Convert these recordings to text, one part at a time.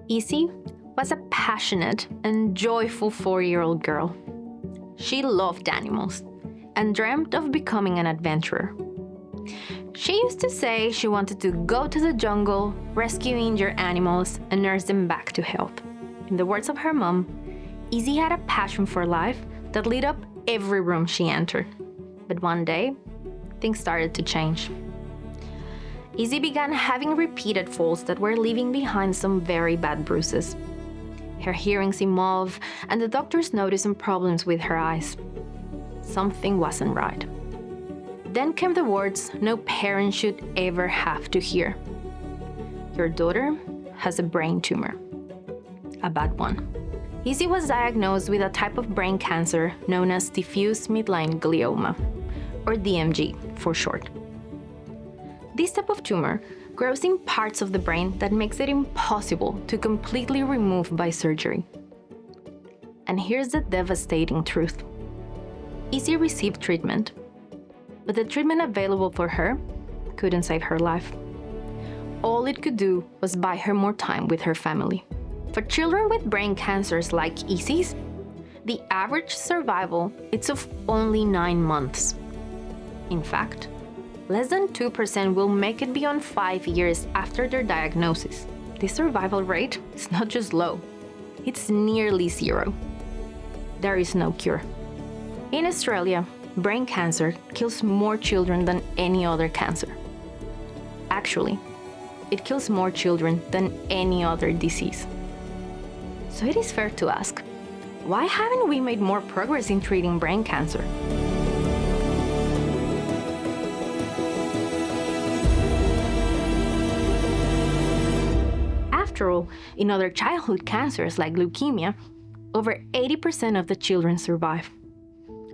Izzy was a passionate and joyful 4-year-old girl. She loved animals and dreamt of becoming an adventurer. She used to say she wanted to go to the jungle, rescue injured animals, and nurse them back to health. In the words of her mom, Izzy had a passion for life that lit up every room she entered. But one day, things started to change. Izzy began having repeated falls that were leaving behind some very bad bruises. Her hearing seemed off, and the doctors noticed some problems with her eyes. Something wasn't right. Then came the words no parent should ever have to hear. Your daughter has a brain tumor. A bad one. Izzy was diagnosed with a type of brain cancer known as diffuse midline glioma, or DMG for short. This type of tumor grows in parts of the brain that makes it impossible to completely remove by surgery. And here's the devastating truth. Izzy received treatment, but the treatment available for her couldn't save her life. All it could do was buy her more time with her family. For children with brain cancers like Izzy's, the average survival is of only 9 months. In fact, less than 2% will make it beyond 5 years after their diagnosis. The survival rate is not just low, it's nearly zero. There is no cure. In Australia, brain cancer kills more children than any other cancer. Actually, it kills more children than any other disease. So it is fair to ask, why haven't we made more progress in treating brain cancer? After all, in other childhood cancers like leukemia, over 80% of the children survive.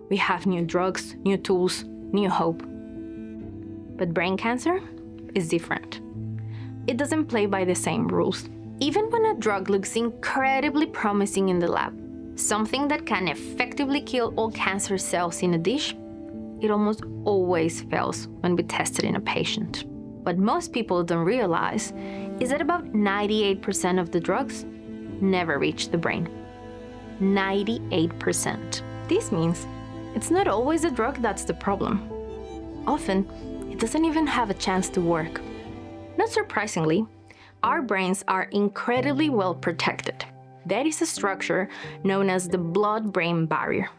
We have new drugs, new tools, new hope. But brain cancer is different. It doesn't play by the same rules. Even when a drug looks incredibly promising in the lab, something that can effectively kill all cancer cells in a dish, it almost always fails when we test it in a patient. What most people don't realize is that about 98% of the drugs never reach the brain. 98%. This means it's not always the drug that's the problem. Often, it doesn't even have a chance to work. Not surprisingly, our brains are incredibly well protected. There is a structure known as the blood-brain barrier,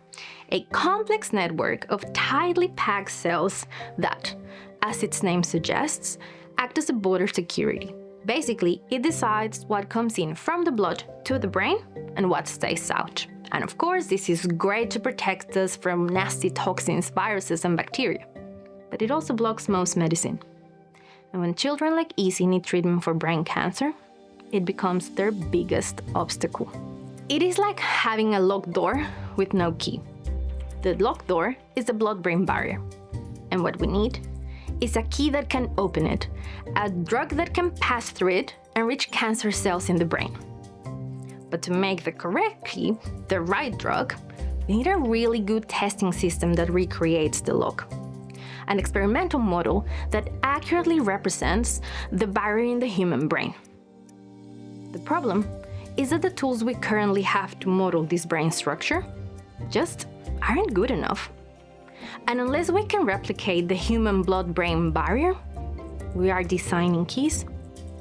a complex network of tightly packed cells that, as its name suggests, act as a border security. Basically, it decides what comes in from the blood to the brain and what stays out. And of course, this is great to protect us from nasty toxins, viruses, and bacteria. But it also blocks most medicine. And when children like Izzy need treatment for brain cancer, it becomes their biggest obstacle. It is like having a locked door with no key. The locked door is the blood-brain barrier. And what we need is a key that can open it, a drug that can pass through it and reach cancer cells in the brain. But to make the correct key, the right drug, we need a really good testing system that recreates the lock. An experimental model that accurately represents the barrier in the human brain. The problem is that the tools we currently have to model this brain structure just aren't good enough. And unless we can replicate the human blood-brain barrier, we are designing keys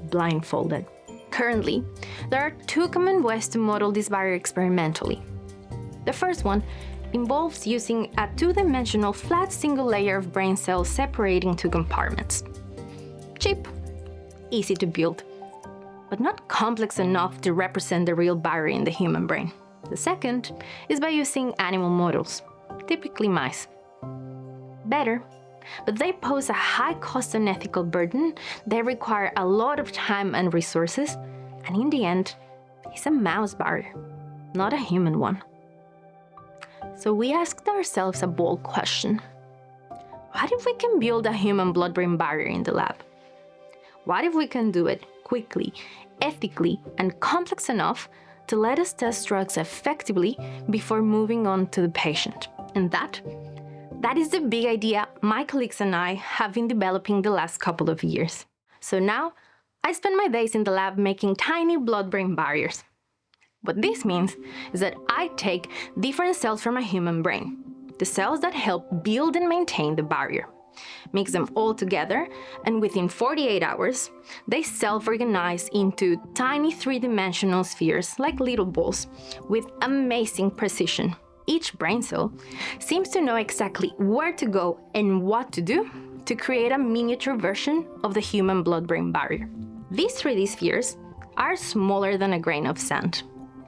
blindfolded. Currently, there are 2 common ways to model this barrier experimentally. The first one involves using a 2-dimensional flat single layer of brain cells separating 2 compartments. Cheap, easy to build, but not complex enough to represent the real barrier in the human brain. The second is by using animal models, typically mice. Better, but they pose a high cost and ethical burden. They require a lot of time and resources, and in the end, it's a mouse barrier, not a human one. So we asked ourselves a bold question. What if we can build a human blood-brain barrier in the lab? What if we can do it quickly, ethically, and complex enough to let us test drugs effectively before moving on to the patient? And that is the big idea my colleagues and I have been developing the last couple of years. So now, I spend my days in the lab making tiny blood-brain barriers. What this means is that I take different cells from a human brain, the cells that help build and maintain the barrier, mix them all together, and within 48 hours, they self-organize into tiny three-dimensional spheres like little balls with amazing precision. Each brain cell seems to know exactly where to go and what to do to create a miniature version of the human blood-brain barrier. These 3D spheres are smaller than a grain of sand,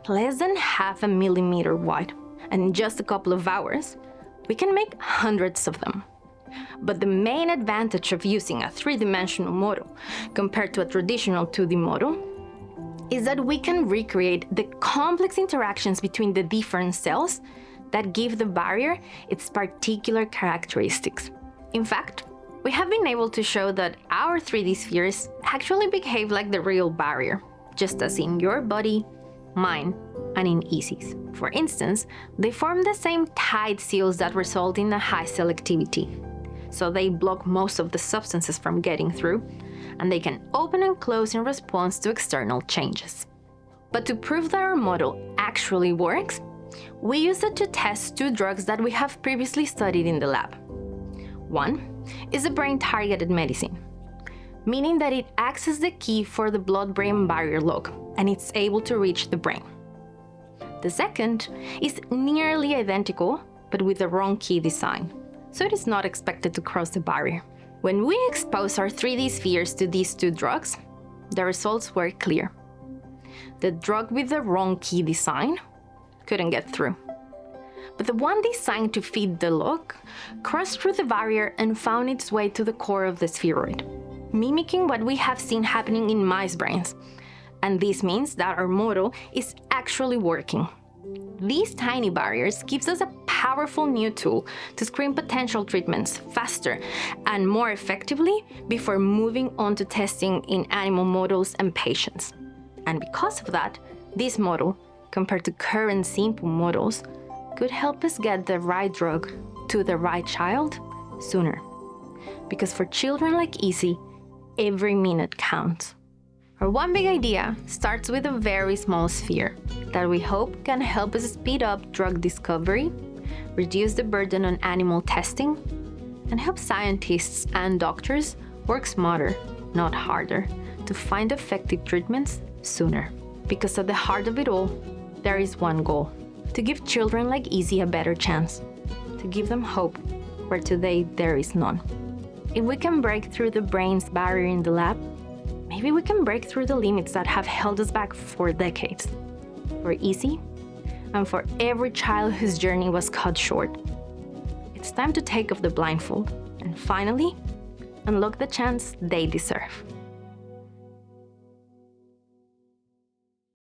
less than half a millimeter wide, and in just a couple of hours, we can make hundreds of them. But the main advantage of using a three-dimensional model compared to a traditional 2D model is that we can recreate the complex interactions between the different cells that give the barrier its particular characteristics. In fact, we have been able to show that our 3D spheres actually behave like the real barrier, just as in your body, mine, and in EC's. For instance, they form the same tight seals that result in a high selectivity. So they block most of the substances from getting through, and they can open and close in response to external changes. But to prove that our model actually works, we use it to test two drugs that we have previously studied in the lab. One is a brain-targeted medicine, meaning that it acts as the key for the blood-brain barrier lock, and it's able to reach the brain. The second is nearly identical, but with the wrong key design, so it is not expected to cross the barrier. When we expose our 3D spheres to these two drugs, the results were clear. The drug with the wrong key design couldn't get through. But the one designed to fit the lock crossed through the barrier and found its way to the core of the spheroid, mimicking what we have seen happening in mice brains. And this means that our model is actually working. These tiny barriers gives us a powerful new tool to screen potential treatments faster and more effectively before moving on to testing in animal models and patients. And because of that, this model, compared to current simple models, could help us get the right drug to the right child sooner. Because for children like Izzy, every minute counts. Our one big idea starts with a very small sphere that we hope can help us speed up drug discovery, reduce the burden on animal testing, and help scientists and doctors work smarter, not harder, to find effective treatments sooner. Because at the heart of it all, there is one goal: to give children like Izzy a better chance, to give them hope where today there is none. If we can break through the brain's barrier in the lab, maybe we can break through the limits that have held us back for decades. For Izzy, and for every child whose journey was cut short. It's time to take off the blindfold and finally unlock the chance they deserve.